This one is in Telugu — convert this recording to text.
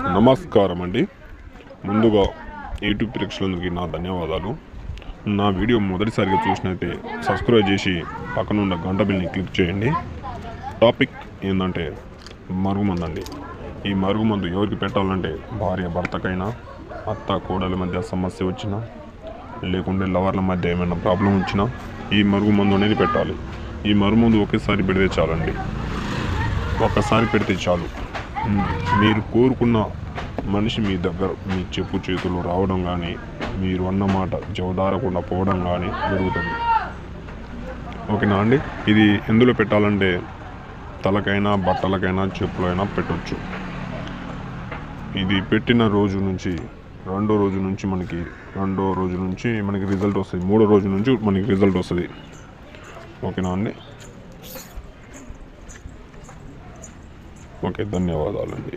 నమస్కారం అండి. ముందుగా యూట్యూబ్ ప్రేక్షకులందరికీ నా ధన్యవాదాలు. నా వీడియో మొదటిసారిగా చూసినైతే సబ్స్క్రైబ్ చేసి పక్కనున్న గంట బిల్ని క్లిక్ చేయండి. టాపిక్ ఏంటంటే మరుగుమందు అండి. ఈ మరుగుమందు ఎవరికి పెట్టాలంటే భార్య భర్తకైనా, అత్త కోడల మధ్య సమస్య వచ్చినా, లేకుంటే లవర్ల మధ్య ఏమైనా ప్రాబ్లం వచ్చినా ఈ మరుగుమందు అనేది పెట్టాలి. ఈ మరుగుమందు ఒకేసారి పెడితే చాలండి. ఒక్కసారి పెడితే చాలు, మీరు కోరుకున్న మనిషి మీ దగ్గర మీ చెప్పు చేతులు రావడం కానీ, మీరు అన్నమాట జవదారకుండా పోవడం కానీ జరుగుతుంది. ఓకేనా అండి. ఇది ఎందులో పెట్టాలంటే తలకైనా, బట్టలకైనా, చెప్పులైనా పెట్టవచ్చు. ఇది పెట్టిన రోజు నుంచి రెండో రోజు నుంచి మనకి రిజల్ట్ వస్తుంది. మూడో రోజు నుంచి మనకి రిజల్ట్ వస్తుంది. ఓకేనా అండి. ఓకే, ధన్యవాదాలండి.